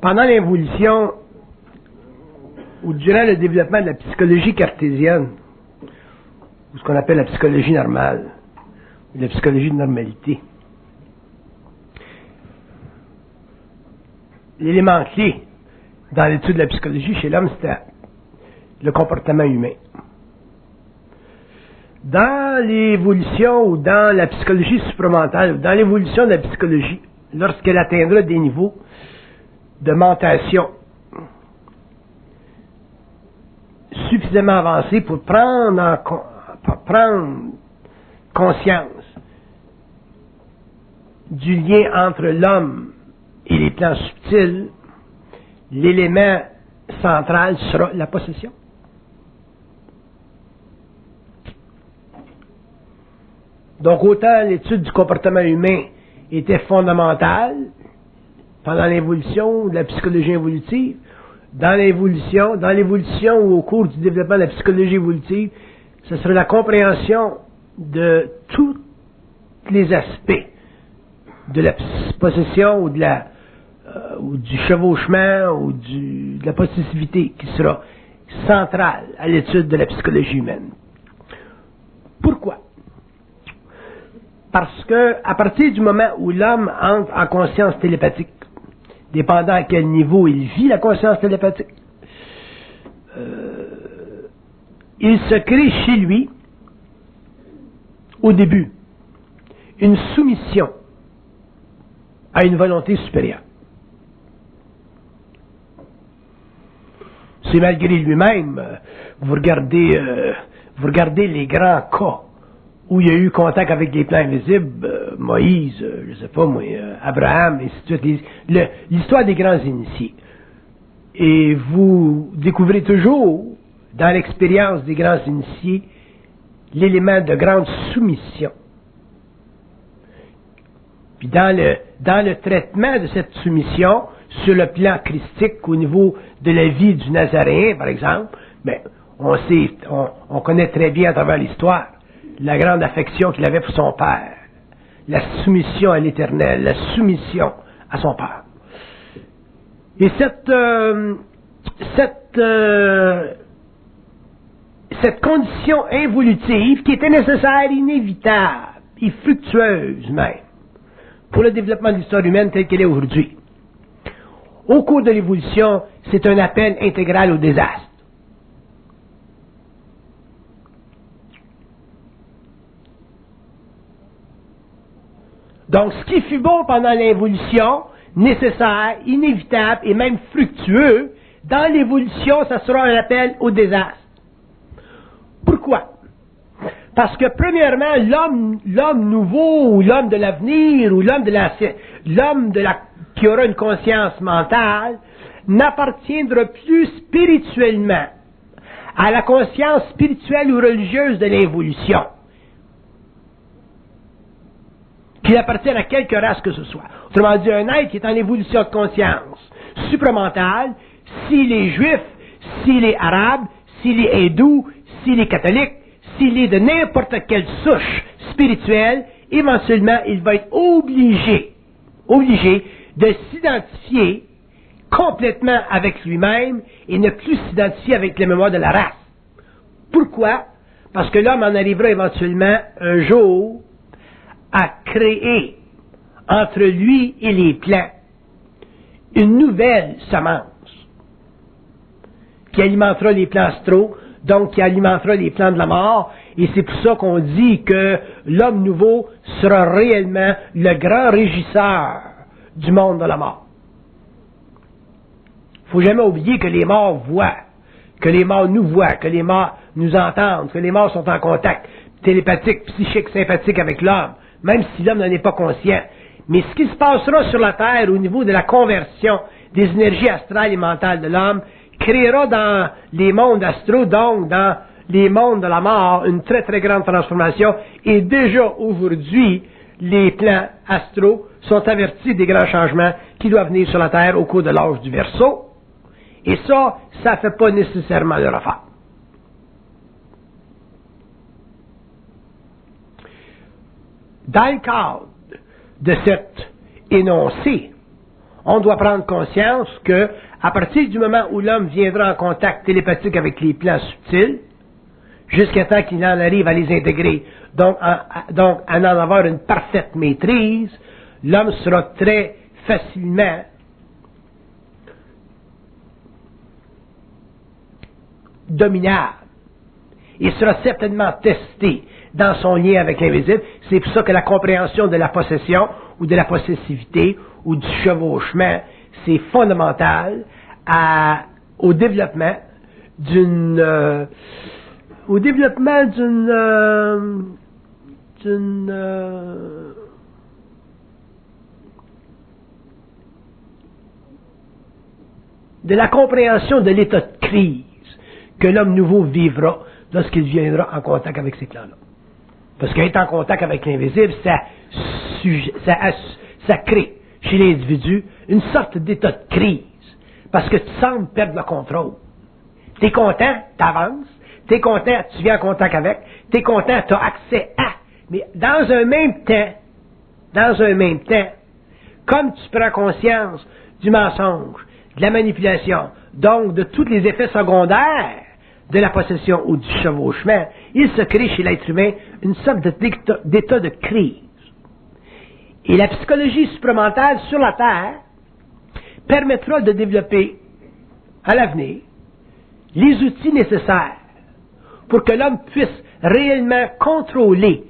pendant l'évolution, ou durant le développement de la psychologie cartésienne, ou ce qu'on appelle la psychologie normale, ou la psychologie de normalité, l'élément clé dans l'étude de la psychologie chez l'homme, c'était le comportement humain. Dans l'évolution ou dans la psychologie supramentale, ou dans l'évolution de la psychologie, lorsqu'elle atteindra des niveaux de mentation suffisamment avancés pour prendre conscience du lien entre l'homme et les plans subtils, l'élément central sera la possession. Donc autant l'étude du comportement humain était fondamentale pendant l'évolution de la psychologie évolutive, dans l'évolution ou au cours du développement de la psychologie évolutive, ce serait la compréhension de tous les aspects de la possession ou ou du chevauchement ou de la possessivité qui sera centrale à l'étude de la psychologie humaine. Pourquoi? Parce que à partir du moment où l'homme entre en conscience télépathique, dépendant à quel niveau il vit la conscience télépathique, il se crée chez lui, au début, une soumission à une volonté supérieure. C'est malgré lui-même, vous regardez les grands cas où il y a eu contact avec des plans invisibles, Moïse, je sais pas moi, Abraham, et ainsi de suite, l'histoire des grands initiés. Et vous découvrez toujours, dans l'expérience des grands initiés, l'élément de grande soumission. Puis dans le traitement de cette soumission, sur le plan christique, au niveau de la vie du Nazaréen, par exemple, ben, on connaît très bien à travers l'histoire la grande affection qu'il avait pour son père, la soumission à l'Éternel, la soumission à son père. Et cette condition involutive qui était nécessaire, inévitable et fructueuse même pour le développement de l'histoire humaine telle qu'elle est aujourd'hui. Au cours de l'évolution, c'est un appel intégral au désastre. Donc, ce qui fut bon pendant l'évolution, nécessaire, inévitable et même fructueux, dans l'évolution, ça sera un appel au désastre. Pourquoi? Parce que, premièrement, l'homme nouveau, ou l'homme de l'avenir, ou qui aura une conscience mentale, n'appartiendra plus spirituellement à la conscience spirituelle ou religieuse de l'évolution, qu'il appartienne à quelque race que ce soit. Autrement dit, un être qui est en évolution de conscience supramentale, s'il est juif, s'il est arabe, s'il est hindou, s'il est catholique, s'il est de n'importe quelle souche spirituelle, éventuellement, il va être obligé de s'identifier complètement avec lui-même et ne plus s'identifier avec la mémoire de la race. Pourquoi? Parce que l'homme en arrivera éventuellement un jour à créer entre lui et les plants une nouvelle semence qui alimentera les plans astraux, donc qui alimentera les plans de la mort, et c'est pour ça qu'on dit que l'homme nouveau sera réellement le grand régisseur du monde de la mort. Il ne faut jamais oublier que les morts voient, que les morts nous voient, que les morts nous entendent, que les morts sont en contact télépathique, psychique, sympathique avec l'homme, même si l'homme n'en est pas conscient. Mais ce qui se passera sur la Terre au niveau de la conversion des énergies astrales et mentales de l'homme créera dans les mondes astraux, donc dans les mondes de la mort, une très très grande transformation. Et déjà aujourd'hui, les plans astraux sont avertis des grands changements qui doivent venir sur la Terre au cours de l'âge du Verseau. Et ça ne fait pas nécessairement leur affaire. Dans le cadre de cet énoncé, on doit prendre conscience que, à partir du moment où l'homme viendra en contact télépathique avec les plans subtils, jusqu'à temps qu'il en arrive à les intégrer, donc à en avoir une parfaite maîtrise, l'homme sera très facilement dominable. Il sera certainement testé dans son lien avec l'invisible. C'est pour ça que la compréhension de la possession ou de la possessivité ou du chevauchement, c'est fondamental au développement de la compréhension de l'état de crise que l'homme nouveau vivra lorsqu'il viendra en contact avec ces plans-là. Parce qu'être en contact avec l'invisible, ça crée chez l'individu une sorte d'état de crise. Parce que tu sembles perdre le contrôle. Tu es content, tu avances. Tu es content, tu viens en contact avec. Tu es content, tu as accès à. Mais dans un même temps, comme tu prends conscience du mensonge, de la manipulation, donc de tous les effets secondaires de la possession ou du chevauchement, il se crée chez l'être humain une sorte d'état de crise. Et la psychologie supramentale sur la Terre permettra de développer à l'avenir les outils nécessaires pour que l'homme puisse réellement contrôler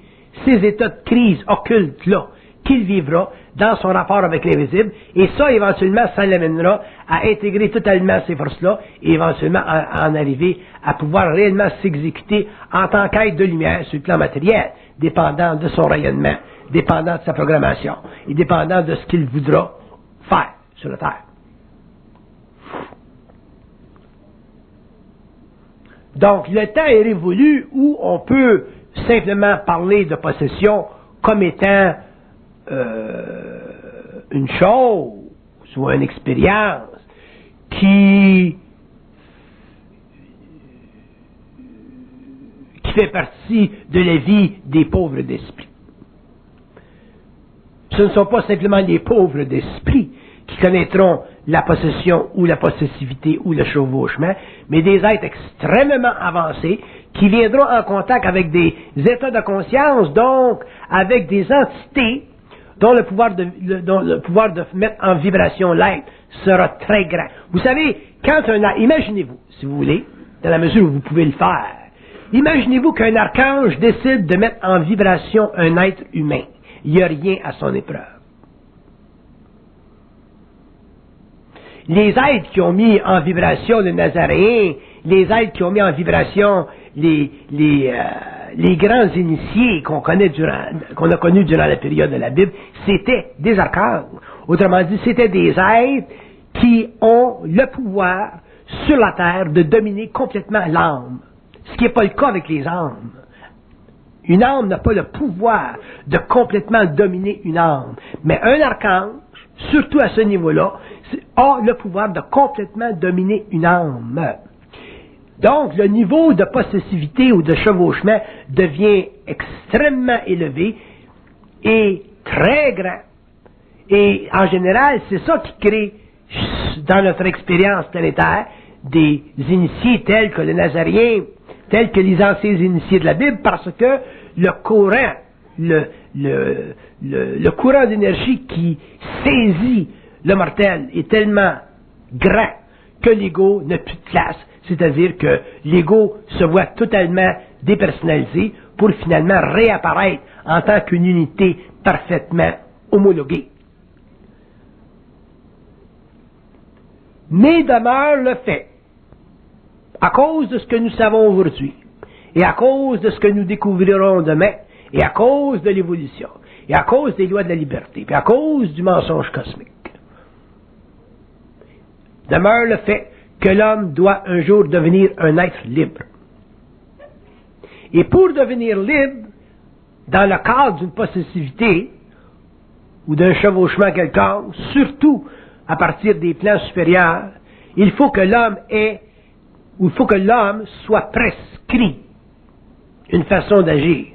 ces états de crise occultes-là qu'il vivra dans son rapport avec l'invisible, et ça, éventuellement, ça l'amènera à intégrer totalement ces forces-là, et éventuellement à en arriver à pouvoir réellement s'exécuter en tant qu'être de lumière sur le plan matériel, dépendant de son rayonnement, dépendant de sa programmation, et dépendant de ce qu'il voudra faire sur la Terre. Donc, le temps est révolu où on peut simplement parler de possession comme étant une chose ou une expérience qui fait partie de la vie des pauvres d'esprit. Ce ne sont pas simplement les pauvres d'esprit qui connaîtront la possession ou la possessivité ou le chevauchement, mais des êtres extrêmement avancés qui viendront en contact avec des états de conscience, donc avec des entités dont le pouvoir de mettre en vibration l'être sera très grand. Vous savez, imaginez-vous, si vous voulez, dans la mesure où vous pouvez le faire, imaginez-vous qu'un archange décide de mettre en vibration un être humain. Il n'y a rien à son épreuve. Les êtres qui ont mis en vibration le Nazaréen, les êtres qui ont mis en vibration les grands initiés qu'on a connus durant la période de la Bible, c'était des archanges. Autrement dit, c'était des êtres qui ont le pouvoir sur la terre de dominer complètement l'âme. Ce qui n'est pas le cas avec les âmes. Une âme n'a pas le pouvoir de complètement dominer une âme. Mais un archange, surtout à ce niveau-là, a le pouvoir de complètement dominer une âme. Donc, le niveau de possessivité ou de chevauchement devient extrêmement élevé et très grand. Et en général, c'est ça qui crée, dans notre expérience planétaire, des initiés tels que le Nazaréen, tels que les anciens initiés de la Bible, parce que le courant d'énergie qui saisit le mortel est tellement grand que l'ego n'a plus de place. C'est-à-dire que l'ego se voit totalement dépersonnalisé pour finalement réapparaître en tant qu'une unité parfaitement homologuée. Mais demeure le fait, à cause de ce que nous savons aujourd'hui, et à cause de ce que nous découvrirons demain, et à cause de l'évolution, et à cause des lois de la liberté, et à cause du mensonge cosmique, demeure le fait que l'homme doit un jour devenir un être libre. Et pour devenir libre, dans le cadre d'une possessivité ou d'un chevauchement quelconque, surtout à partir des plans supérieurs, il faut que l'homme soit prescrit une façon d'agir.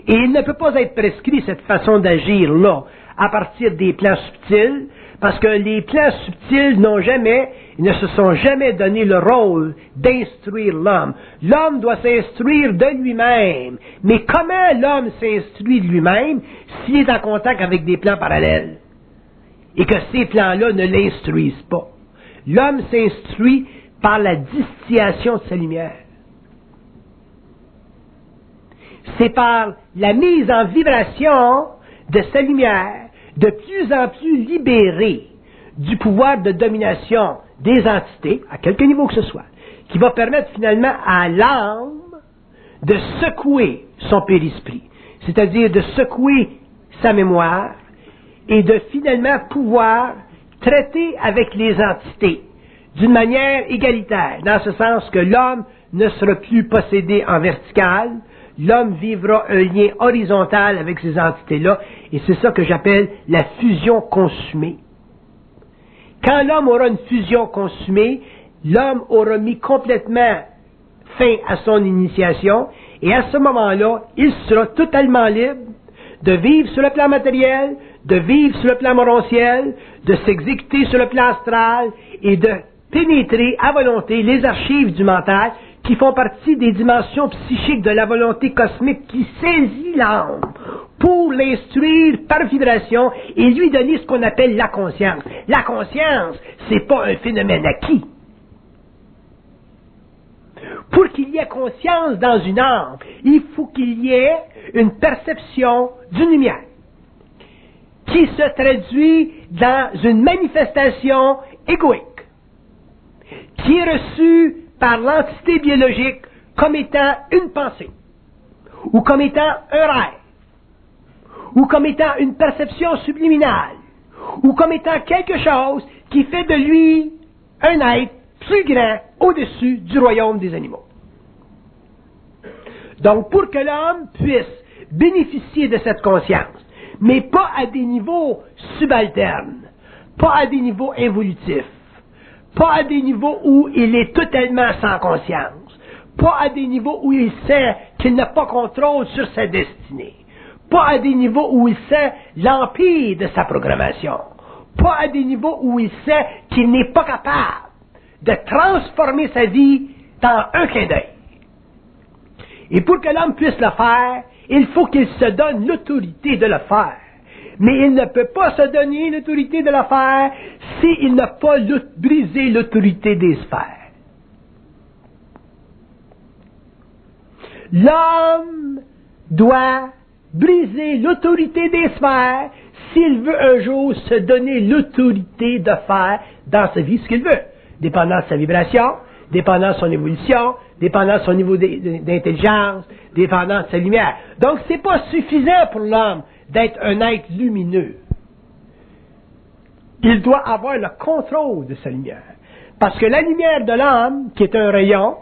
Et il ne peut pas être prescrit cette façon d'agir-là à partir des plans subtils, Parce que les plans subtils ne se sont jamais donné le rôle d'instruire l'homme. L'homme doit s'instruire de lui-même. Mais comment l'homme s'instruit de lui-même s'il est en contact avec des plans parallèles? Et que ces plans-là ne l'instruisent pas. L'homme s'instruit par la distillation de sa lumière. C'est par la mise en vibration de sa lumière, de plus en plus libérée du pouvoir de domination des entités, à quelque niveau que ce soit, qui va permettre finalement à l'âme de secouer son périsprit, c'est-à-dire de secouer sa mémoire et de finalement pouvoir traiter avec les entités d'une manière égalitaire, dans ce sens que l'homme ne sera plus possédé en vertical, l'homme vivra un lien horizontal avec ces entités-là, et c'est ça que j'appelle la fusion consumée. Quand l'homme aura une fusion consumée, l'homme aura mis complètement fin à son initiation, et à ce moment-là, il sera totalement libre de vivre sur le plan matériel, de vivre sur le plan morontiel, de s'exécuter sur le plan astral, et de pénétrer à volonté les archives du mental qui font partie des dimensions psychiques de la volonté cosmique qui saisit l'âme pour l'instruire par vibration et lui donner ce qu'on appelle la conscience. La conscience, c'est pas un phénomène acquis. Pour qu'il y ait conscience dans une âme, il faut qu'il y ait une perception d'une lumière qui se traduit dans une manifestation égoïque, qui est reçue par l'entité biologique comme étant une pensée, ou comme étant un rêve, ou comme étant une perception subliminale, ou comme étant quelque chose qui fait de lui un être plus grand au-dessus du royaume des animaux. Donc, pour que l'homme puisse bénéficier de cette conscience, mais pas à des niveaux subalternes, pas à des niveaux involutifs, pas à des niveaux où il est totalement sans conscience, pas à des niveaux où il sait qu'il n'a pas contrôle sur sa destinée, pas à des niveaux où il sait l'empire de sa programmation, pas à des niveaux où il sait qu'il n'est pas capable de transformer sa vie dans un clin d'œil. Et pour que l'homme puisse le faire, il faut qu'il se donne l'autorité de le faire. Mais il ne peut pas se donner l'autorité de le faire s'il n'a pas brisé l'autorité des sphères. L'homme doit briser l'autorité des sphères s'il veut un jour se donner l'autorité de faire dans sa vie ce qu'il veut, dépendant de sa vibration, dépendant de son évolution, dépendant de son niveau d'intelligence, dépendant de sa lumière. Donc, c'est pas suffisant pour l'homme d'être un être lumineux. Il doit avoir le contrôle de sa lumière. Parce que la lumière de l'âme, qui est un rayon,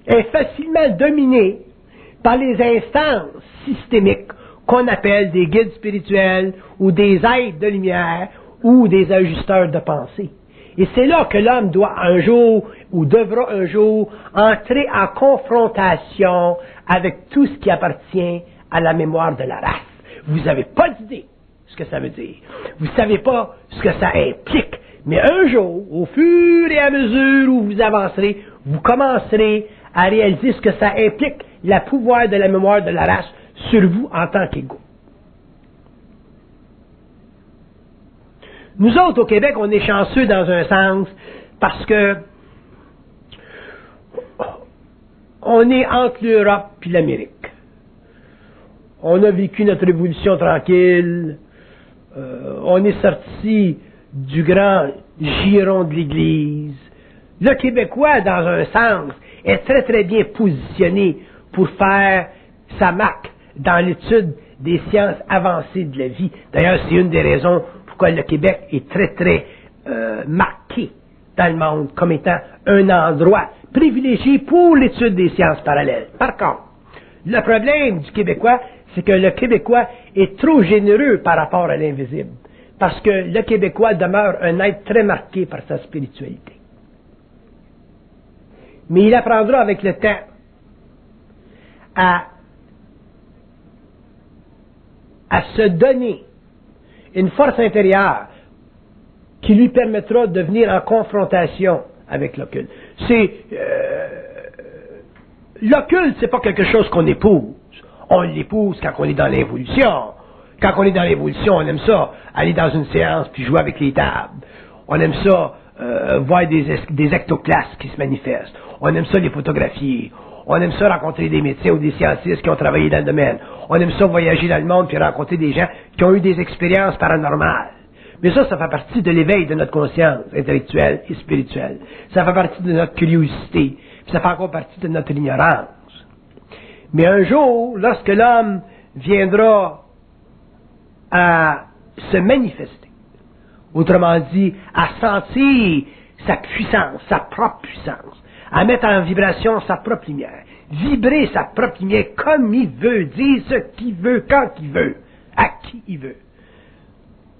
est facilement dominée par les instances systémiques qu'on appelle des guides spirituels ou des êtres de lumière ou des ajusteurs de pensée. Et c'est là que l'homme doit un jour, ou devra un jour, entrer en confrontation avec tout ce qui appartient à la mémoire de la race. Vous n'avez pas d'idée ce que ça veut dire. Vous ne savez pas ce que ça implique. Mais un jour, au fur et à mesure où vous avancerez, vous commencerez à réaliser ce que ça implique, le pouvoir de la mémoire de la race sur vous en tant qu'égaux. Nous autres, au Québec, on est chanceux dans un sens parce que on est entre l'Europe et l'Amérique. On a vécu notre révolution tranquille. On est sorti du grand giron de l'Église. Le Québécois, dans un sens, est très très bien positionné pour faire sa marque dans l'étude des sciences avancées de la vie. D'ailleurs, c'est une des raisons pourquoi le Québec est très très marqué dans le monde comme étant un endroit privilégié pour l'étude des sciences parallèles. Par contre, le problème du Québécois, c'est que le Québécois est trop généreux par rapport à l'invisible. Parce que le Québécois demeure un être très marqué par sa spiritualité. Mais il apprendra avec le temps à se donner une force intérieure qui lui permettra de venir en confrontation avec l'occulte. L'occulte, c'est pas quelque chose qu'on épouse. On l'épouse quand on est dans l'évolution. Quand on est dans l'évolution, on aime ça, aller dans une séance puis jouer avec les tables. On aime ça, voir des ectoclastes qui se manifestent. On aime ça les photographier. On aime ça rencontrer des médecins ou des scientifiques qui ont travaillé dans le domaine. On aime ça voyager dans le monde puis rencontrer des gens qui ont eu des expériences paranormales. Mais ça fait partie de l'éveil de notre conscience intellectuelle et spirituelle. Ça fait partie de notre curiosité. Puis ça fait encore partie de notre ignorance. Mais un jour, lorsque l'homme viendra à se manifester, autrement dit, à sentir sa puissance, sa propre puissance, à mettre en vibration sa propre lumière, vibrer sa propre lumière comme il veut, dire ce qu'il veut, quand il veut, à qui il veut.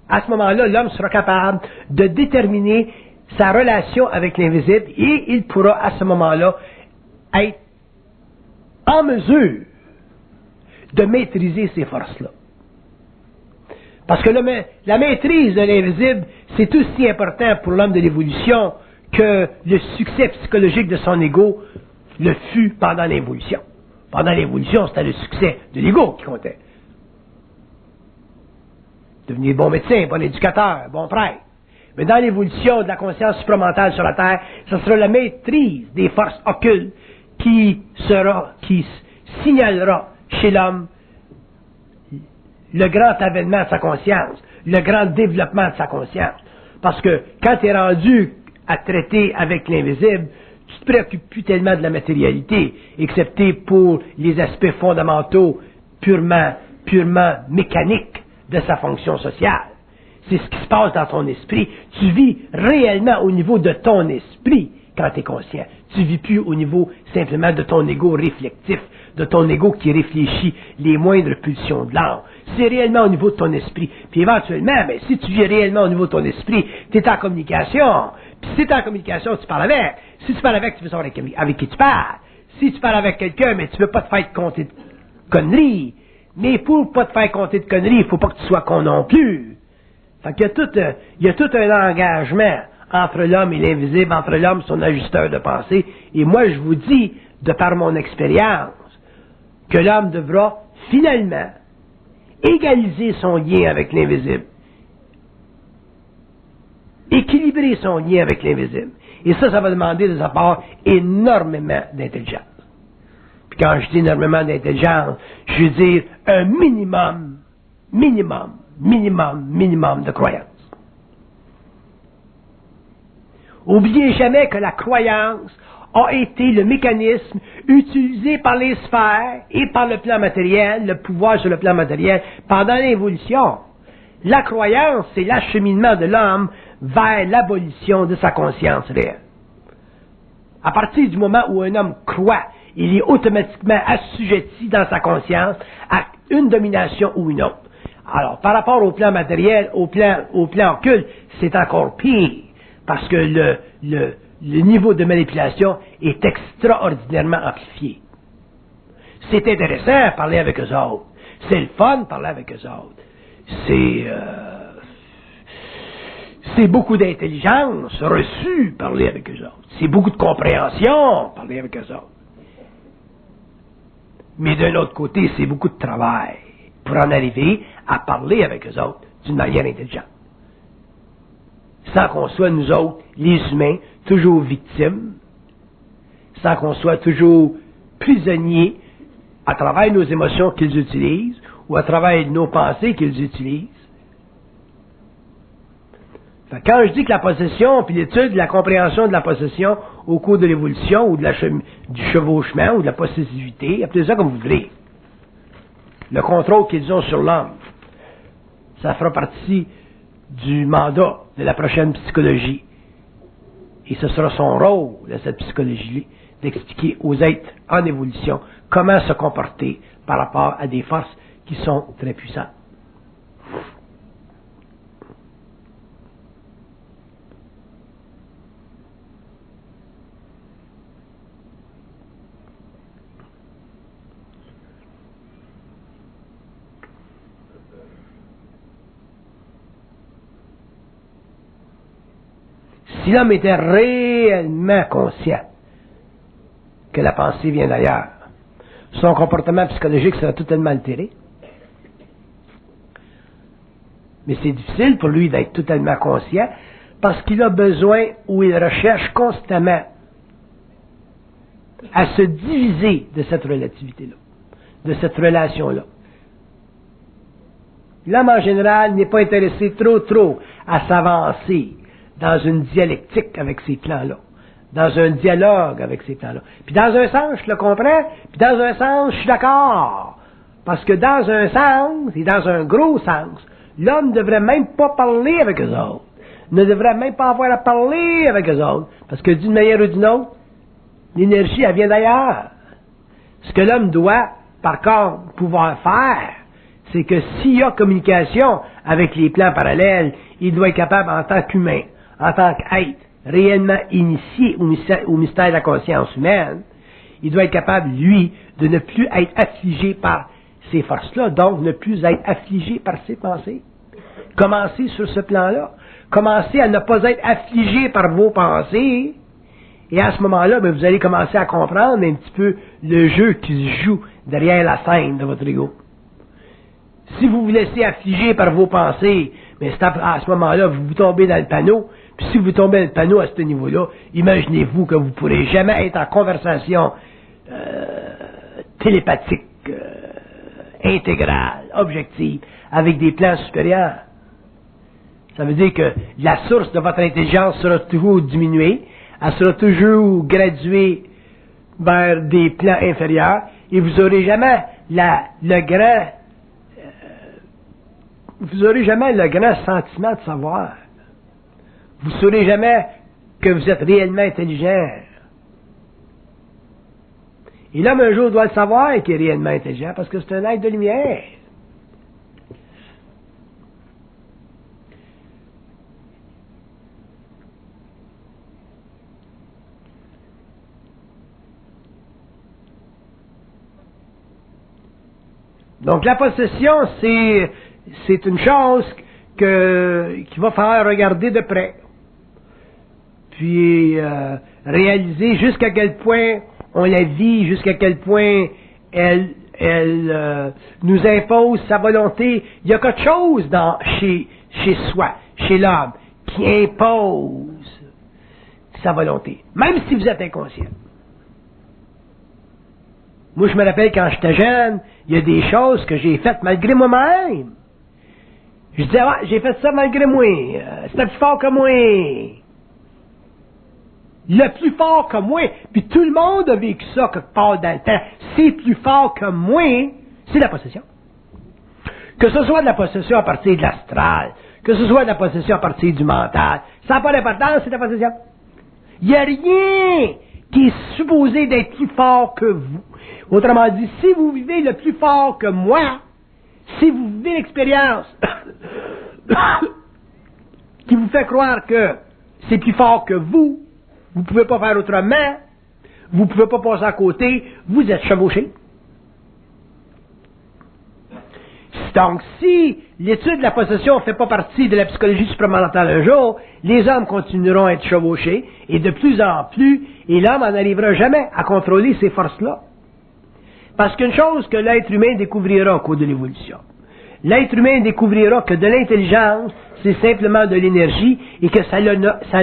À ce moment-là, l'homme sera capable de déterminer sa relation avec l'invisible et il pourra à ce moment-là être en mesure de maîtriser ces forces-là. Parce que la maîtrise de l'invisible, c'est aussi important pour l'homme de l'évolution que le succès psychologique de son ego le fut pendant l'évolution. Pendant l'évolution, c'était le succès de l'ego qui comptait. Devenir bon médecin, bon éducateur, bon prêtre. Mais dans l'évolution de la conscience supramentale sur la Terre, ce sera la maîtrise des forces occultes qui signalera chez l'homme le grand avènement de sa conscience, le grand développement de sa conscience. Parce que quand tu es rendu à traiter avec l'invisible, tu te préoccupes plus tellement de la matérialité, excepté pour les aspects fondamentaux purement mécaniques de sa fonction sociale. C'est ce qui se passe dans ton esprit. Tu vis réellement au niveau de ton esprit quand tu es conscient. Tu vis plus au niveau simplement de ton ego réflectif, de ton ego qui réfléchit les moindres pulsions de l'âme. C'est réellement au niveau de ton esprit. Puis éventuellement, si tu vis réellement au niveau de ton esprit, tu es en communication. Puis si tu es en communication, tu parles avec. Si tu parles avec, tu veux savoir avec qui tu parles. Si tu parles avec quelqu'un, mais tu ne veux pas te faire compter de conneries. Mais pour pas te faire compter de conneries, il ne faut pas que tu sois con non plus. Fait qu'il y a tout un engagement entre l'homme et l'invisible, entre l'homme et son ajusteur de pensée. Et moi, je vous dis, de par mon expérience, que l'homme devra finalement égaliser son lien avec l'invisible. Équilibrer son lien avec l'invisible. Et ça va demander de sa part énormément d'intelligence. Puis quand je dis énormément d'intelligence, je veux dire un minimum de croyance. Oubliez jamais que la croyance a été le mécanisme utilisé par les sphères et par le plan matériel, le pouvoir sur le plan matériel, pendant l'évolution. La croyance, c'est l'acheminement de l'homme vers l'abolition de sa conscience réelle. À partir du moment où un homme croit, il est automatiquement assujetti dans sa conscience à une domination ou une autre. Alors, par rapport au plan matériel, au plan occulte, c'est encore pire, parce que le niveau de manipulation est extraordinairement amplifié. C'est intéressant de parler avec eux autres. C'est le fun de parler avec eux autres. C'est beaucoup d'intelligence reçue parler avec eux autres. C'est beaucoup de compréhension parler avec eux autres. Mais d'un autre côté, c'est beaucoup de travail pour en arriver à parler avec eux autres d'une manière intelligente. Sans qu'on soit, nous autres, les humains, toujours victimes, sans qu'on soit toujours prisonniers à travers nos émotions qu'ils utilisent ou à travers nos pensées qu'ils utilisent. Quand je dis que la possession, puis l'étude, la compréhension de la possession au cours de l'évolution ou du chevauchement ou de la possessivité, appelez ça comme vous voulez, le contrôle qu'ils ont sur l'homme, ça fera partie du mandat de la prochaine psychologie. Et ce sera son rôle de cette psychologie d'expliquer aux êtres en évolution comment se comporter par rapport à des forces qui sont très puissantes. Si l'homme était réellement conscient que la pensée vient d'ailleurs, son comportement psychologique serait totalement altéré. Mais c'est difficile pour lui d'être totalement conscient parce qu'il a besoin ou il recherche constamment à se diviser de cette relativité-là, de cette relation-là. L'homme en général n'est pas intéressé trop à s'avancer dans une dialectique avec ces plans-là, dans un dialogue avec ces plans-là. Puis dans un sens, je le comprends, puis dans un sens, je suis d'accord. Parce que dans un sens, et dans un gros sens, l'homme ne devrait même pas parler avec eux autres. Ne devrait même pas avoir à parler avec eux autres. Parce que d'une manière ou d'une autre, l'énergie, elle vient d'ailleurs. Ce que l'homme doit, par contre, pouvoir faire, c'est que s'il y a communication avec les plans parallèles, il doit être capable, en tant qu'humain, en tant qu'être réellement initié au mystère de la conscience humaine, il doit être capable, lui, de ne plus être affligé par ces forces-là, donc ne plus être affligé par ses pensées. Commencez sur ce plan-là. Commencez à ne pas être affligé par vos pensées, et à ce moment-là, ben, vous allez commencer à comprendre un petit peu le jeu qui se joue derrière la scène de votre ego. Si vous vous laissez affliger par vos pensées, ben, à ce moment-là, vous tombez dans le panneau. Puis si vous tombez dans le panneau à ce niveau-là, imaginez-vous que vous ne pourrez jamais être en conversation télépathique, intégrale, objective, avec des plans supérieurs. Ça veut dire que la source de votre intelligence sera toujours diminuée, elle sera toujours graduée vers des plans inférieurs, et vous n'aurez jamais vous n'aurez jamais le grand sentiment de savoir. Vous ne saurez jamais que vous êtes réellement intelligent. Et l'homme, un jour, doit le savoir qu'il est réellement intelligent, parce que c'est un être de lumière. Donc, la possession, c'est une chose qu'il va falloir regarder de près. Puis, réaliser jusqu'à quel point on la vit, jusqu'à quel point elle nous impose sa volonté. Il y a quelque chose chez soi, chez l'homme, qui impose sa volonté, même si vous êtes inconscient. Moi, je me rappelle quand j'étais jeune, il y a des choses que j'ai faites malgré moi-même. Je disais, ouais, j'ai fait ça malgré moi. C'était plus fort que moi. Le plus fort que moi. Puis tout le monde a vécu ça quelque part dans le temps. C'est plus fort que moi, c'est la possession. Que ce soit de la possession à partir de l'astral, que ce soit de la possession à partir du mental, ça n'a pas d'importance, c'est la possession. Il n'y a rien qui est supposé d'être plus fort que vous. Autrement dit, si vous vivez le plus fort que moi, si vous vivez l'expérience qui vous fait croire que c'est plus fort que vous ne pouvez pas faire autrement, vous ne pouvez pas passer à côté, vous êtes chevauché. Donc, si l'étude de la possession ne fait pas partie de la psychologie supramentale un jour, les hommes continueront à être chevauchés, et de plus en plus, et l'homme n'en arrivera jamais à contrôler ces forces-là. Parce qu'une chose que l'être humain découvrira au cours de l'évolution, l'être humain découvrira que de l'intelligence, c'est simplement de l'énergie, et que ça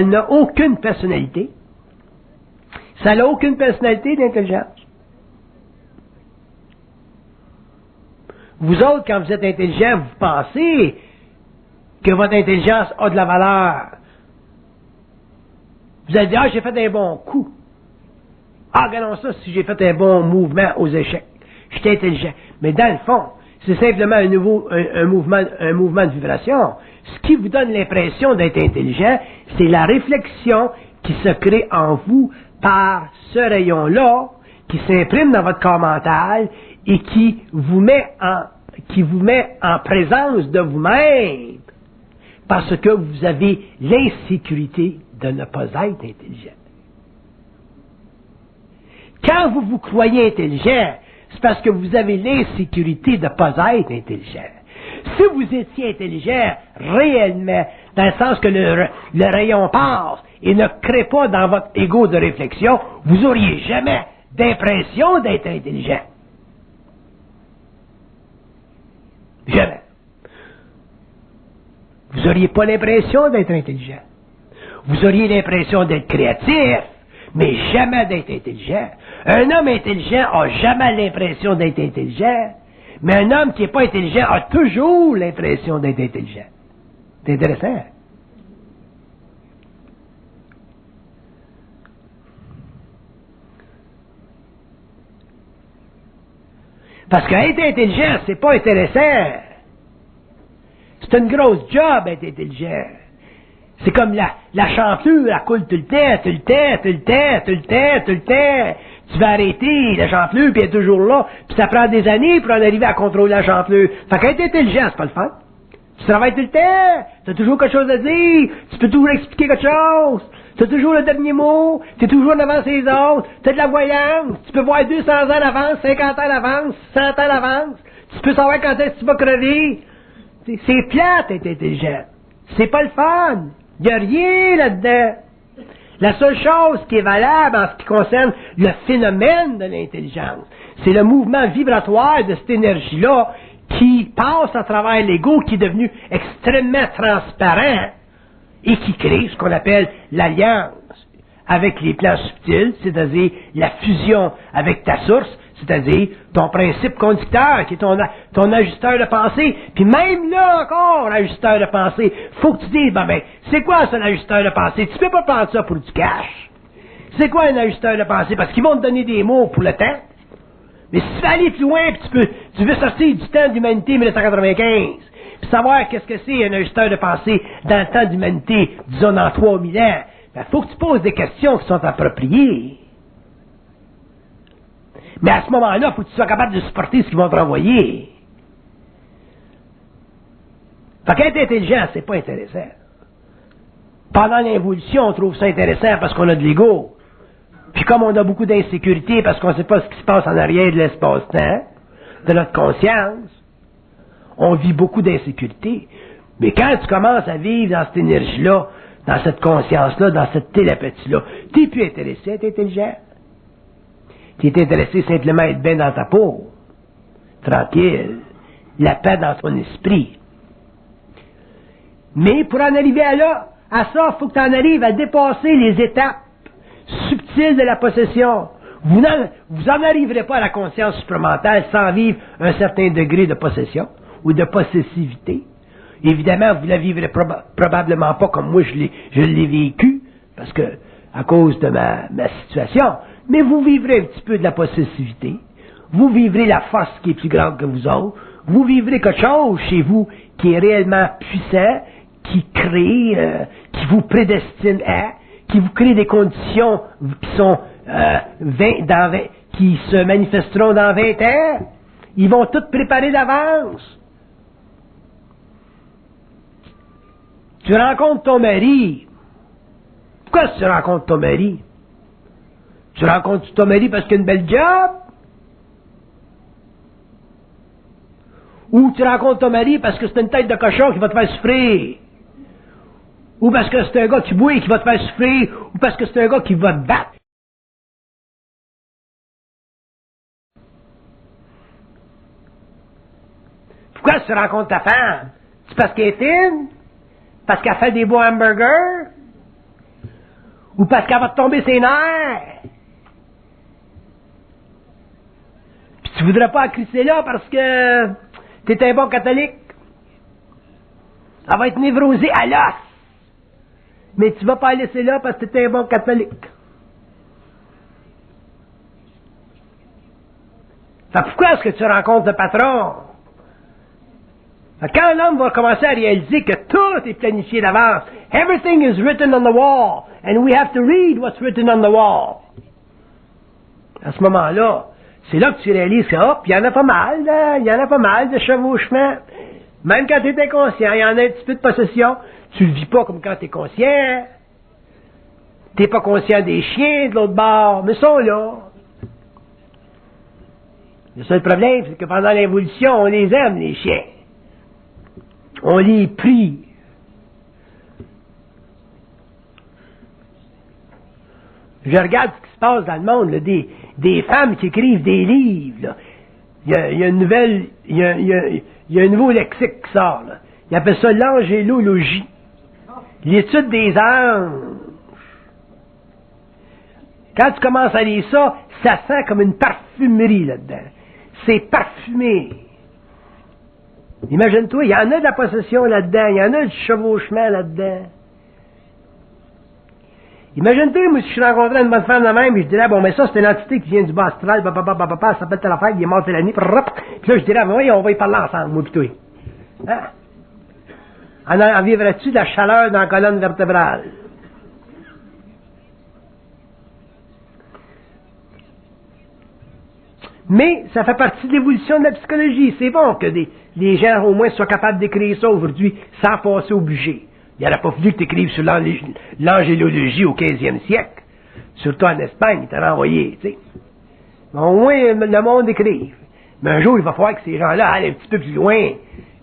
n'a aucune personnalité. Ça n'a aucune personnalité d'intelligence. Vous autres, quand vous êtes intelligent, vous pensez que votre intelligence a de la valeur. Vous allez dire, j'ai fait un bon coup. Regardons ça si j'ai fait un bon mouvement aux échecs. J'étais intelligent. Mais dans le fond, c'est simplement un mouvement de vibration. Ce qui vous donne l'impression d'être intelligent, c'est la réflexion qui se crée en vous par ce rayon-là, qui s'imprime dans votre corps mental et qui vous met en présence de vous-même parce que vous avez l'insécurité de ne pas être intelligent. Quand vous vous croyez intelligent, c'est parce que vous avez l'insécurité de ne pas être intelligent. Si vous étiez intelligent, réellement, dans le sens que le rayon passe et ne crée pas dans votre ego de réflexion, vous n'auriez jamais d'impression d'être intelligent. Jamais. Vous n'auriez pas l'impression d'être intelligent. Vous auriez l'impression d'être créatif, mais jamais d'être intelligent. Un homme intelligent n'a jamais l'impression d'être intelligent, mais un homme qui n'est pas intelligent a toujours l'impression d'être intelligent. C'est intéressant. Parce qu'être intelligent, c'est pas intéressant. C'est une grosse job, être intelligent. C'est comme la chanflure, elle coule tout le temps. Tu vas arrêter la chanflure, puis elle est toujours là. Puis ça prend des années pour en arriver à contrôler la chanflure. Fait qu'être intelligent, c'est pas le fun. Tu travailles tout le temps. Tu as toujours quelque chose à dire. Tu peux toujours expliquer quelque chose. Tu as toujours le dernier mot. Tu es toujours devant les autres. Tu as de la voyance. Tu peux voir 200 ans à l'avance, 50 ans à l'avance, 100 ans à l'avance. Tu peux savoir quand est-ce que tu vas crever. C'est plate être intelligent. C'est pas le fun. Il n'y a rien là-dedans. La seule chose qui est valable en ce qui concerne le phénomène de l'intelligence, c'est le mouvement vibratoire de cette énergie-là qui passe à travers l'ego, qui est devenu extrêmement transparent et qui crée ce qu'on appelle l'alliance avec les plans subtils, c'est-à-dire la fusion avec ta source, c'est-à-dire ton principe conducteur, qui est ton ajusteur de pensée. Puis même là encore, l'ajusteur de pensée, faut que tu dises, c'est quoi ça l'ajusteur de pensée? Tu peux pas prendre ça pour du cash. C'est quoi un ajusteur de pensée? Parce qu'ils vont te donner des mots pour le temps. Mais si tu veux aller plus loin, puis tu veux sortir du temps d'humanité 1995, puis savoir qu'est-ce que c'est un ajusteur de pensée dans le temps d'humanité, disons dans 3000 ans, faut que tu poses des questions qui sont appropriées. Mais à ce moment-là, il faut que tu sois capable de supporter ce qu'ils vont te renvoyer. Fait qu'être intelligent, c'est pas intéressant. Pendant l'évolution, on trouve ça intéressant parce qu'on a de l'ego. Puis comme on a beaucoup d'insécurité parce qu'on ne sait pas ce qui se passe en arrière de l'espace-temps, de notre conscience, on vit beaucoup d'insécurité. Mais quand tu commences à vivre dans cette énergie-là, dans cette conscience-là, dans cette télépathie-là, tu n'es plus intéressé à être intelligent. Tu es intéressé simplement à être bien dans ta peau, tranquille, la paix dans ton esprit. Mais pour en arriver à ça, il faut que tu en arrives à dépasser les étapes subtiles de la possession. Vous n'en arriverez pas à la conscience supramentale sans vivre un certain degré de possession ou de possessivité. Évidemment, vous ne la vivrez probablement pas comme moi je l'ai vécu, parce que à cause de ma situation. Mais vous vivrez un petit peu de la possessivité. Vous vivrez la force qui est plus grande que vous autres. Vous vivrez quelque chose chez vous qui est réellement puissant, qui crée, qui vous prédestine à, qui vous crée des conditions qui sont qui se manifesteront dans 20 ans. Ils vont tout préparer d'avance. Tu rencontres ton mari. Pourquoi tu rencontres ton mari? Tu rencontres ton mari parce qu'il a une belle job? Ou tu rencontres ton mari parce que c'est une tête de cochon qui va te faire souffrir? Ou parce que c'est un gars qui boit et qui va te faire souffrir? Ou parce que c'est un gars qui va te battre? Pourquoi tu rencontres ta femme? C'est parce qu'elle est fine? Parce qu'elle fait des beaux hamburgers? Ou parce qu'elle va te tomber ses nerfs? Puis tu voudrais pas la crisser là parce que t'es un bon catholique? Elle va être névrosée à l'os. Mais tu vas pas la laisser là parce que t'es un bon catholique. Fait pourquoi est-ce que tu rencontres le patron? Quand l'homme va commencer à réaliser que tout est planifié d'avance, everything is written on the wall, and we have to read what's written on the wall. À ce moment-là, c'est là que tu réalises que, il y en a pas mal, de chevauchements. Même quand tu es inconscient, il y en a un petit peu de possession. Tu le vis pas comme quand tu es conscient. Tu n'es pas conscient des chiens de l'autre bord, mais ils sont là. Le seul problème, c'est que pendant l'évolution, on les aime, les chiens. On les prie. Je regarde ce qui se passe dans le monde, là, des femmes qui écrivent des livres. Là. Il y a une nouvelle, il y a un nouveau lexique qui sort. Là. Ils appellent ça l'angélologie. L'étude des anges. Quand tu commences à lire ça, ça sent comme une parfumerie là-dedans. C'est parfumé. Imagine-toi, il y en a de la possession là-dedans, il y en a du chevauchement là-dedans. Imagine-toi, moi, si je rencontrais une bonne femme de même, et je dirais, bon, mais ça, c'est une entité qui vient du bas astral, ça s'appelle telle affaire, il est mort telle année, puis là, je dirais, oui, on va y parler ensemble, moi, pis toi. Hein? En vivrais-tu de la chaleur dans la colonne vertébrale? Mais ça fait partie de l'évolution de la psychologie. C'est bon que les gens au moins soient capables d'écrire ça aujourd'hui sans passer au budget. Il n'aurait pas fallu que tu écrives sur l'angélologie au 15e siècle. Surtout en Espagne, il t'a renvoyé, tu sais. Mais au moins, le monde écrive. Mais un jour, il va falloir que ces gens-là aillent un petit peu plus loin,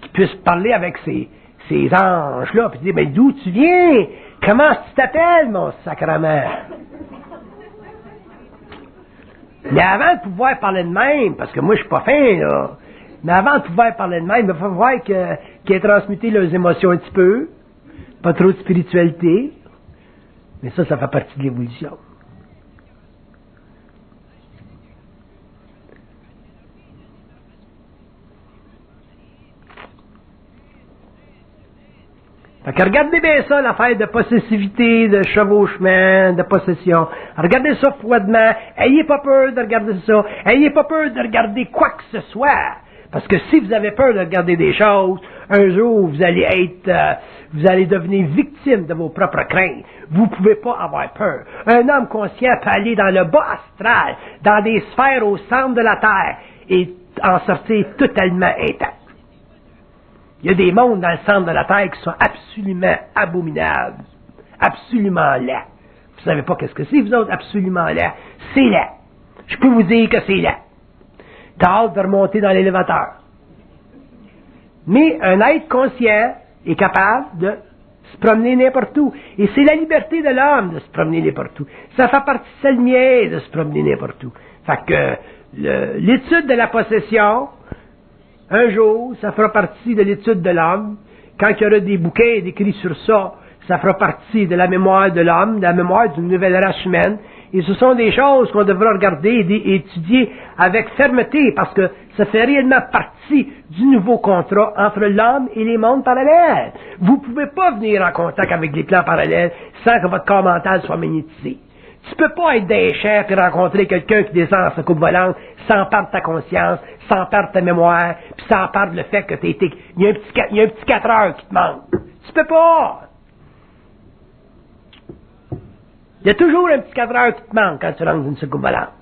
qu'ils puissent parler avec ces anges-là, puis dire, ben d'où tu viens? Comment tu t'appelles, mon sacrement? Mais avant de pouvoir parler de même, parce que moi je suis pas fin, là, mais avant de pouvoir parler de même, il faut voir qu'ils aient transmuté leurs émotions un petit peu, pas trop de spiritualité, mais ça fait partie de l'évolution. Fait que regardez bien ça, l'affaire de possessivité, de chevauchement, de possession. Regardez ça froidement. Ayez pas peur de regarder ça. Ayez pas peur de regarder quoi que ce soit. Parce que si vous avez peur de regarder des choses, un jour vous allez devenir victime de vos propres craintes. Vous pouvez pas avoir peur. Un homme conscient peut aller dans le bas astral, dans des sphères au centre de la Terre, et en sortir totalement intact. Il y a des mondes dans le centre de la Terre qui sont absolument abominables, absolument laids. Vous savez pas qu'est-ce que c'est, vous autres, absolument laids. C'est laid. Je peux vous dire que c'est laid. T'as hâte de remonter dans l'élévateur. Mais un être conscient est capable de se promener n'importe où. Et c'est la liberté de l'homme de se promener n'importe où. Ça fait partie de sa lumière de se promener n'importe où. Fait que l'étude de la possession, un jour, ça fera partie de l'étude de l'homme. Quand il y aura des bouquins décrits sur ça, ça fera partie de la mémoire de l'homme, de la mémoire d'une nouvelle race humaine. Et ce sont des choses qu'on devra regarder et étudier avec fermeté, parce que ça fait réellement partie du nouveau contrat entre l'homme et les mondes parallèles. Vous ne pouvez pas venir en contact avec les plans parallèles sans que votre corps mental soit magnétisé. Tu peux pas être des champs et rencontrer quelqu'un qui descend sa coupe volante sans perdre ta conscience, sans perdre ta mémoire, puis sans perdre le fait que il y a un petit 4 heures qui te manque. Tu peux pas! Il y a toujours un petit 4 heures qui te manque quand tu rentres dans une soucoupe volante.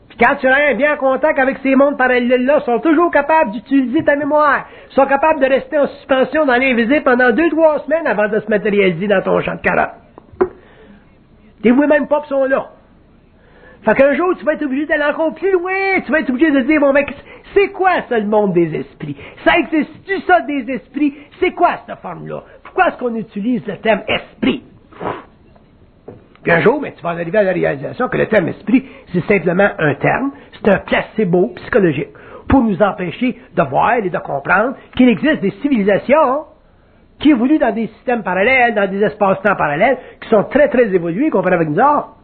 Puis quand tu rentres bien en contact avec ces mondes parallèles-là, ils sont toujours capables d'utiliser ta mémoire. Ils sont capables de rester en suspension dans l'invisible pendant 2-3 semaines avant de se matérialiser dans ton champ de carottes. T'es voué même pas qu'ils sont là. Fait qu'un jour, tu vas être obligé d'aller encore plus loin. Tu vas être obligé de dire, bon, mec, c'est quoi ça, le monde des esprits? Ça existe-tu, ça, des esprits? C'est quoi, cette forme-là? Pourquoi est-ce qu'on utilise le terme esprit? Puis un jour, tu vas arriver à la réalisation que le terme esprit, c'est simplement un terme, c'est un placebo psychologique pour nous empêcher de voir et de comprendre qu'il existe des civilisations qui évoluent dans des systèmes parallèles, dans des espaces-temps parallèles, qui sont très, très évolués comparés avec nous autres.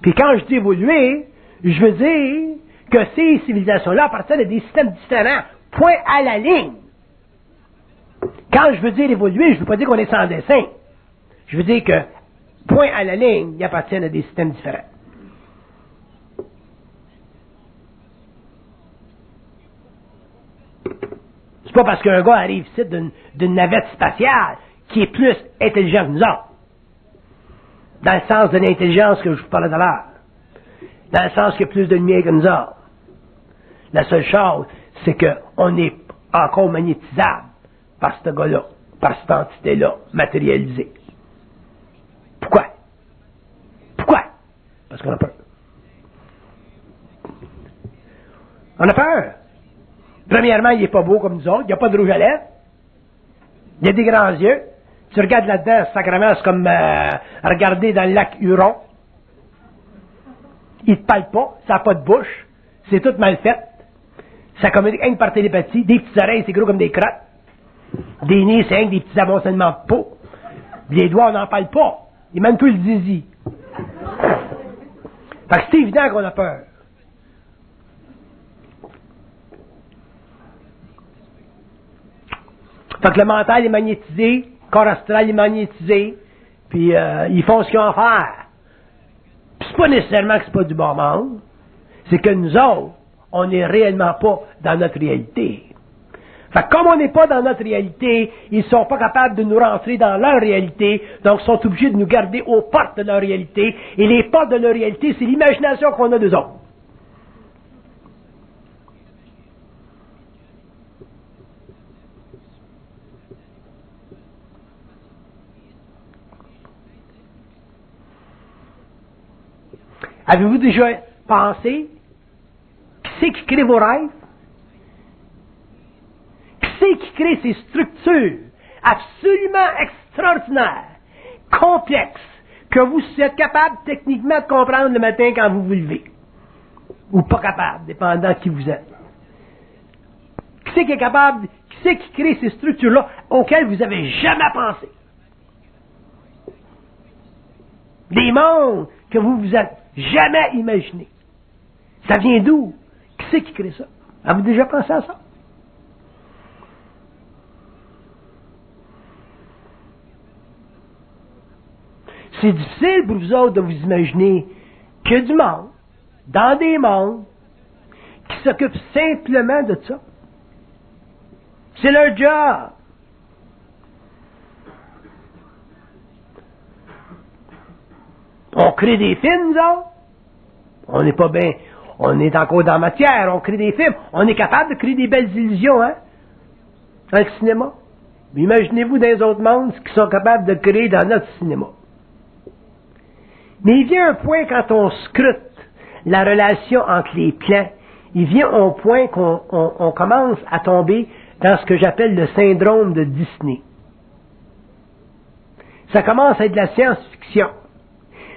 Puis quand je dis évoluer, je veux dire que ces civilisations-là appartiennent à des systèmes différents, point à la ligne. Quand je veux dire évoluer, je ne veux pas dire qu'on est sans dessin. Je veux dire que, point à la ligne, ils appartiennent à des systèmes différents. C'est pas parce qu'un gars arrive ici d'une navette spatiale qui est plus intelligent que nous autres. Dans le sens de l'intelligence que je vous parlais tout à l'heure. Dans le sens qu'il y a plus de lumière que nous autres. La seule chose, c'est qu'on est encore magnétisable par ce gars-là, par cette entité-là, matérialisée. Pourquoi? Pourquoi? Parce qu'on a peur. On a peur. Premièrement, il n'est pas beau comme nous autres, il n'y a pas de rouge à lèvres, il a des grands yeux, Tu regardes là-dedans, sacrément, c'est comme regarder dans le lac Huron. Il te parle pas, ça n'a pas de bouche, c'est tout mal fait. Ça communique rien que par télépathie, des petites oreilles, c'est gros comme des crottes. Des nez, c'est rien que des petits amoncellements de peau. Les doigts, on n'en parle pas. Il même plus le zizi. Fait que c'est évident qu'on a peur. Fait que le mental est magnétisé, le corps astral est magnétisé, puis ils font ce qu'ils ont à faire. Puis c'est pas nécessairement que c'est pas du bon monde, c'est que nous autres, on n'est réellement pas dans notre réalité. Fait que comme on n'est pas dans notre réalité, ils ne sont pas capables de nous rentrer dans leur réalité, donc ils sont obligés de nous garder aux portes de leur réalité, et les portes de leur réalité, c'est l'imagination qu'on a d'eux autres. Avez-vous déjà pensé qui c'est qui crée vos rêves? Qui c'est qui crée ces structures absolument extraordinaires, complexes, que vous êtes capable techniquement de comprendre le matin quand vous vous levez? Ou pas capable, dépendant de qui vous êtes. Qui c'est qui est capable, qui c'est qui crée ces structures-là auxquelles vous n'avez jamais pensé? Des mondes que vous vous êtes jamais imaginés. Ça vient d'où? Qui c'est qui crée ça? Avez-vous déjà pensé à ça? C'est difficile pour vous autres de vous imaginer qu'il y a du monde, dans des mondes, qui s'occupent simplement de ça. C'est leur job. On crée des films, nous autres. On n'est pas bien. On est encore dans la matière. On crée des films. On est capable de créer des belles illusions, hein? Dans le cinéma. Mais imaginez-vous dans les autres mondes ce qu'ils sont capables de créer dans notre cinéma. Mais il vient un point quand on scrute la relation entre les plans, il vient un point qu'on commence à tomber dans ce que j'appelle le syndrome de Disney. Ça commence à être de la science-fiction.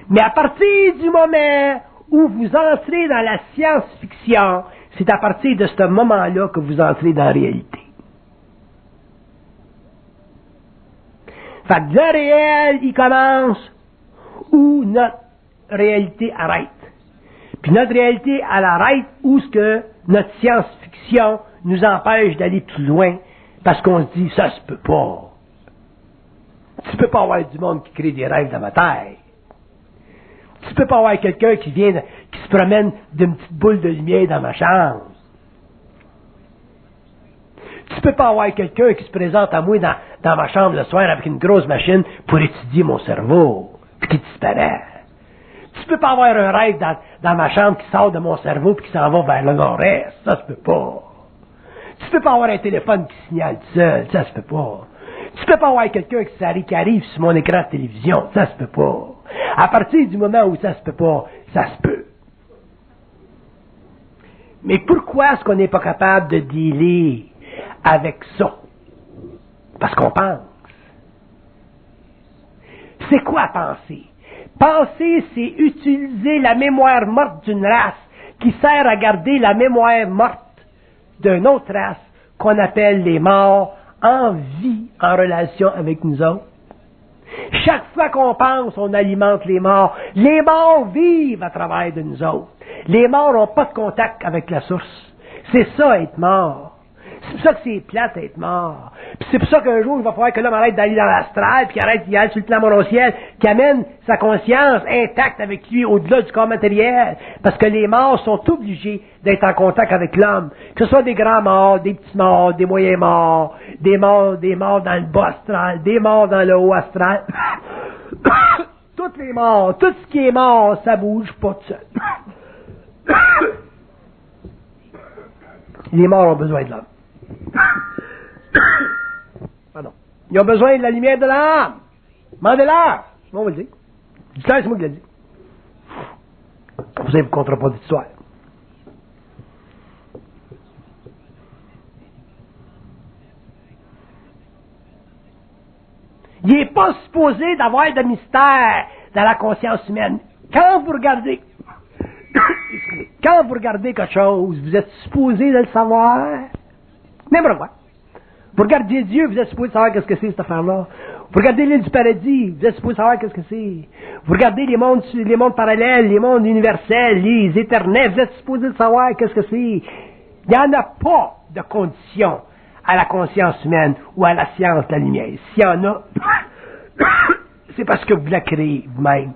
Mais à partir du moment où vous entrez dans la science-fiction, c'est à partir de ce moment-là que vous entrez dans la réalité. Fait que le réel, il commence où notre réalité arrête. Puis notre réalité, elle arrête où ce que notre science-fiction nous empêche d'aller plus loin, parce qu'on se dit, ça se peut pas. Tu peux pas avoir du monde qui crée des rêves dans ma tête. Tu peux pas avoir quelqu'un qui se promène d'une petite boule de lumière dans ma chambre. Tu peux pas avoir quelqu'un qui se présente à moi dans ma chambre le soir avec une grosse machine pour étudier mon cerveau, puis qui disparaît. Tu peux pas avoir un rêve dans ma chambre qui sort de mon cerveau puis qui s'en va vers le nord-est. Ça se peut pas. Tu peux pas avoir un téléphone qui signale tout seul. Ça se peut pas. Tu peux pas avoir quelqu'un qui arrive sur mon écran de télévision. Ça se peut pas. À partir du moment où ça se peut pas, ça se peut. Mais pourquoi est-ce qu'on n'est pas capable de dealer avec ça? Parce qu'on pense. C'est quoi penser? Penser, c'est utiliser la mémoire morte d'une race qui sert à garder la mémoire morte d'une autre race qu'on appelle les morts en vie en relation avec nous autres. Chaque fois qu'on pense, on alimente les morts. Les morts vivent à travers de nous autres. Les morts n'ont pas de contact avec la source. C'est ça, être mort. C'est pour ça que c'est plate être mort. Puis c'est pour ça qu'un jour, il va falloir que l'homme arrête d'aller dans l'astral, puis qu'il arrête d'y aller sur le plan morontiel, qu'il amène sa conscience intacte avec lui au-delà du corps matériel. Parce que les morts sont obligés d'être en contact avec l'homme. Que ce soit des grands morts, des petits morts, des moyens morts, des morts dans le bas astral, des morts dans le haut astral. Toutes les morts, tout ce qui est mort, ça bouge pas tout seul. Les morts ont besoin de l'homme. Pardon. Ils ont besoin de la lumière de l'âme. Demandez-leur. On va le dire. Dis-le, c'est moi qui l'ai dit. Vous savez, vous ne compterez pas d'histoire. Il n'est pas supposé d'avoir de mystère dans la conscience humaine. Quand vous regardez quelque chose, vous êtes supposé de le savoir. N'importe quoi. Vous regardez Dieu, vous êtes supposé savoir qu'est-ce que c'est cette affaire-là. Vous regardez l'île du paradis, vous êtes supposé savoir qu'est-ce que c'est. Vous regardez les mondes parallèles, les mondes universels, les éternels, vous êtes supposé savoir qu'est-ce que c'est. Il n'y en a pas de condition à la conscience humaine ou à la science de la lumière. S'il y en a, c'est parce que vous la créez vous-même,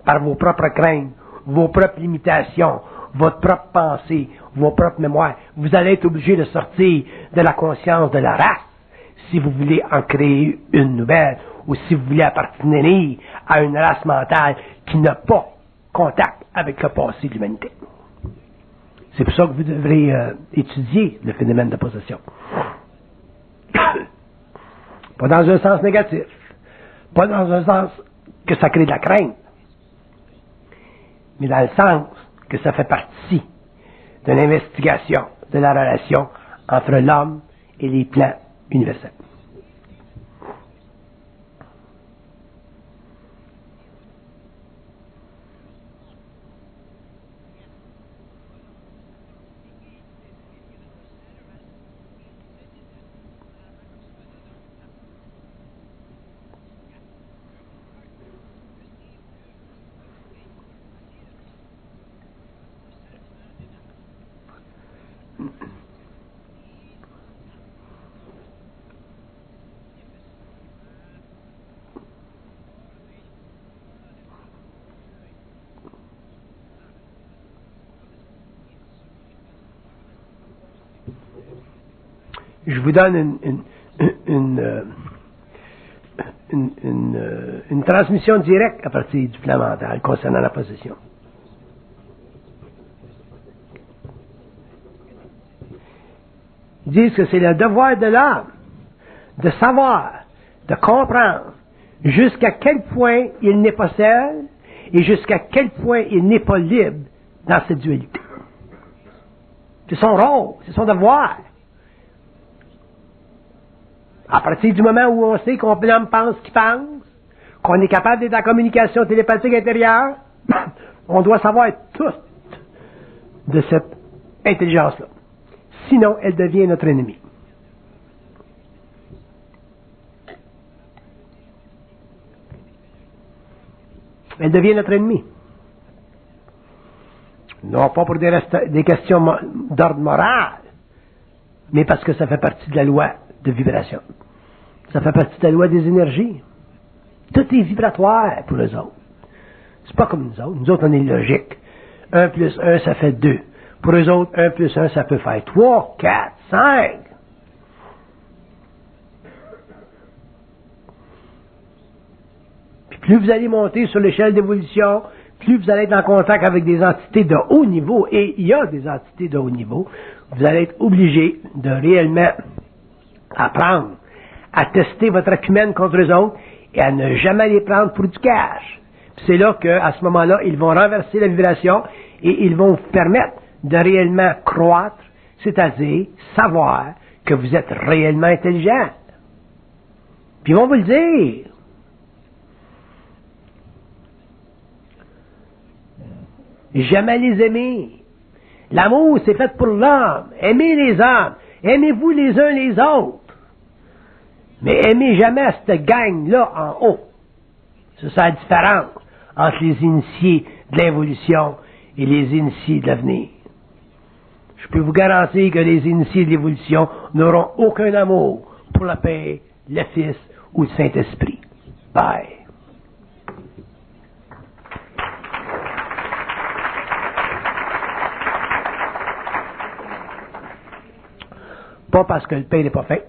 par vos propres craintes, vos propres limitations, votre propre pensée, vos propres mémoires. Vous allez être obligé de sortir de la conscience de la race si vous voulez en créer une nouvelle ou si vous voulez appartenir à une race mentale qui n'a pas contact avec le passé de l'humanité. C'est pour ça que vous devrez étudier le phénomène de possession. Pas dans un sens négatif, pas dans un sens que ça crée de la crainte, mais dans le sens que ça fait partie de l'investigation de la relation entre l'homme et les plans universels. Je vous donne une transmission directe à partir du plan mental concernant la possession. Ils disent que c'est le devoir de l'homme de savoir, de comprendre jusqu'à quel point il n'est pas seul et jusqu'à quel point il n'est pas libre dans cette dualité. C'est son rôle, c'est son devoir. À partir du moment où on sait qu'on pense qu'il pense, qu'on est capable d'être en communication télépathique intérieure, on doit savoir tout de cette intelligence-là. Sinon, elle devient notre ennemi. Elle devient notre ennemi. Non pas pour des questions d'ordre moral, mais parce que ça fait partie de la loi de vibration. Ça fait partie de la loi des énergies. Tout est vibratoire pour eux autres. C'est pas comme nous autres. Nous autres, on est logique. 1 plus 1, ça fait 2. Pour eux autres, 1 plus 1, ça peut faire 3, 4, 5. Puis plus vous allez monter sur l'échelle d'évolution, plus vous allez être en contact avec des entités de haut niveau, et il y a des entités de haut niveau, vous allez être obligé de réellement apprendre à tester votre acumène contre eux autres et à ne jamais les prendre pour du cash. Puis c'est là qu'à ce moment-là, ils vont renverser la vibration et ils vont vous permettre de réellement croître, c'est-à-dire savoir que vous êtes réellement intelligent. Puis ils vont vous le dire. Jamais les aimer. L'amour, c'est fait pour l'homme. Aimez les hommes. Aimez-vous les uns les autres. Mais aimez jamais cette gang-là en haut. C'est ça la différence entre les initiés de l'évolution et les initiés de l'avenir. Je peux vous garantir que les initiés de l'évolution n'auront aucun amour pour la paix, le Fils ou le Saint-Esprit. Bye. Pas parce que le Père n'est pas fait.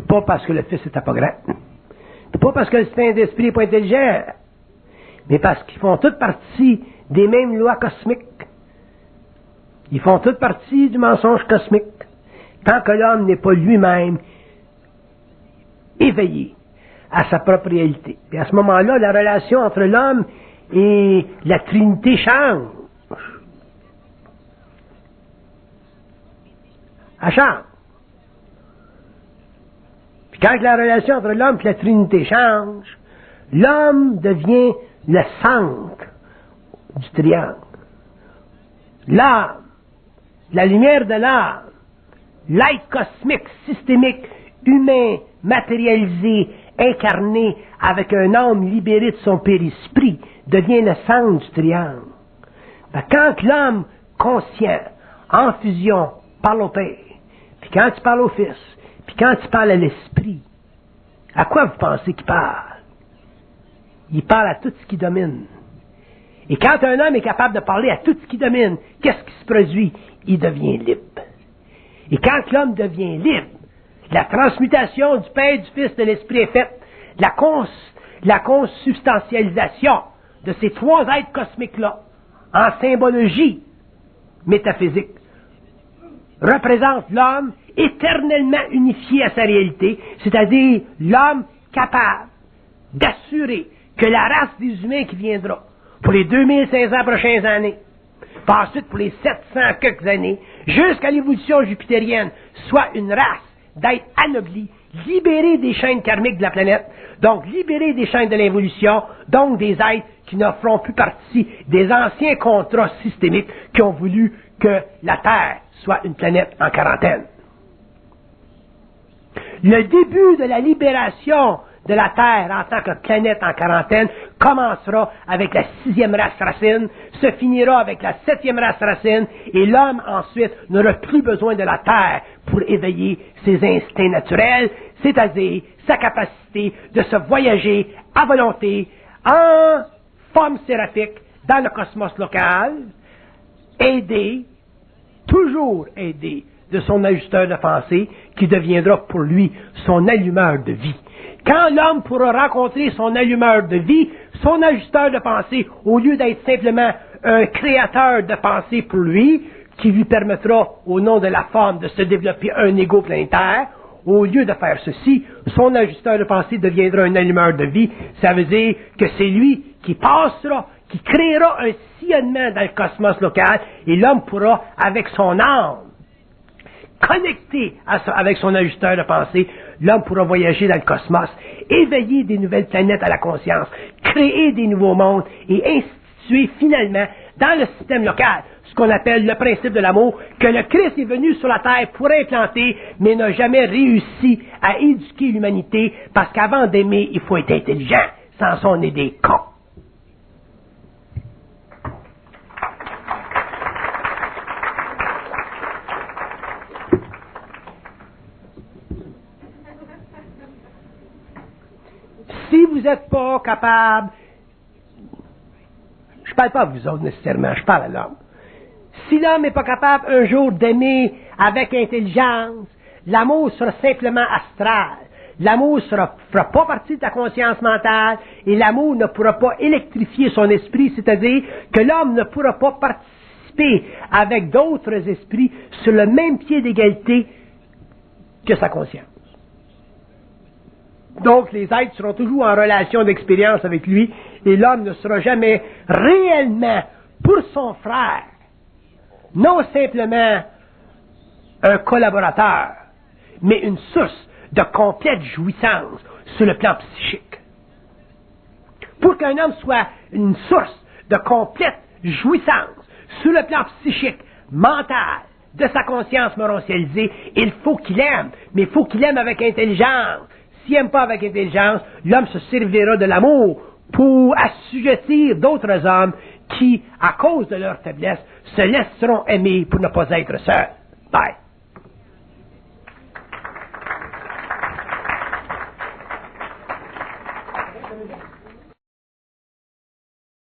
Pas parce que le Fils n'est pas grand. Pas parce que le Saint-Esprit n'est pas intelligent. Mais parce qu'ils font toutes partie des mêmes lois cosmiques. Ils font toutes partie du mensonge cosmique. Tant que l'homme n'est pas lui-même éveillé à sa propre réalité. Et à ce moment-là, la relation entre l'homme et la Trinité change. Elle change. Quand la relation entre l'homme et la Trinité change, l'homme devient le centre du triangle. L'âme, la lumière de l'âme, l'être cosmique, systémique, humain, matérialisé, incarné avec un homme libéré de son périsprit, devient le centre du triangle. Quand l'homme conscient, en fusion, parle au Père, puis quand tu parles au Fils, puis quand tu parles à l'Esprit, à quoi vous pensez qu'il parle? Il parle à tout ce qui domine. Et quand un homme est capable de parler à tout ce qui domine, qu'est-ce qui se produit? Il devient libre. Et quand l'homme devient libre, la transmutation du Père, du Fils, de l'Esprit est faite. La consubstantialisation de ces trois êtres cosmiques-là, en symbologie métaphysique, représente l'homme éternellement unifié à sa réalité, c'est-à-dire l'homme capable d'assurer que la race des humains qui viendra pour les 2500 prochaines années, puis ensuite pour les 700 quelques années, jusqu'à l'évolution jupitérienne, soit une race d'êtres anoblis, libérés des chaînes karmiques de la planète, donc libérés des chaînes de l'évolution, donc des êtres qui ne feront plus partie des anciens contrats systémiques qui ont voulu que la Terre soit une planète en quarantaine. Le début de la libération de la Terre en tant que planète en quarantaine commencera avec la 6e race racine, se finira avec la 7e race racine, et l'homme ensuite n'aura plus besoin de la Terre pour éveiller ses instincts naturels, c'est-à-dire sa capacité de se voyager à volonté en forme séraphique dans le cosmos local, aidé, toujours aidé de son ajusteur de pensée qui deviendra pour lui son allumeur de vie. Quand l'homme pourra rencontrer son allumeur de vie, son ajusteur de pensée, au lieu d'être simplement un créateur de pensée pour lui, qui lui permettra, au nom de la forme, de se développer un ego planétaire, au lieu de faire ceci, son ajusteur de pensée deviendra un allumeur de vie. Ça veut dire que c'est lui qui passera, qui créera un sillonnement dans le cosmos local, et l'homme pourra, avec son âme, connecté avec son ajusteur de pensée, l'homme pourra voyager dans le cosmos, éveiller des nouvelles planètes à la conscience, créer des nouveaux mondes et instituer finalement dans le système local ce qu'on appelle le principe de l'amour, que le Christ est venu sur la terre pour implanter, mais n'a jamais réussi à éduquer l'humanité, parce qu'avant d'aimer, il faut être intelligent, sans ça on est des cons. Si vous n'êtes pas capable, je ne parle pas à vous autres nécessairement, je parle à l'homme. Si l'homme n'est pas capable un jour d'aimer avec intelligence, l'amour sera simplement astral. L'amour ne fera pas partie de ta conscience mentale et l'amour ne pourra pas électrifier son esprit, c'est-à-dire que l'homme ne pourra pas participer avec d'autres esprits sur le même pied d'égalité que sa conscience. Donc, les êtres seront toujours en relation d'expérience avec lui, et l'homme ne sera jamais réellement, pour son frère, non simplement un collaborateur, mais une source de complète jouissance sur le plan psychique. Pour qu'un homme soit une source de complète jouissance sur le plan psychique, mental, de sa conscience morontialisée, il faut qu'il aime, mais il faut qu'il aime avec intelligence. S'il n'aime pas avec intelligence, l'homme se servira de l'amour pour assujettir d'autres hommes qui, à cause de leur faiblesse, se laisseront aimer pour ne pas être seuls. Bye.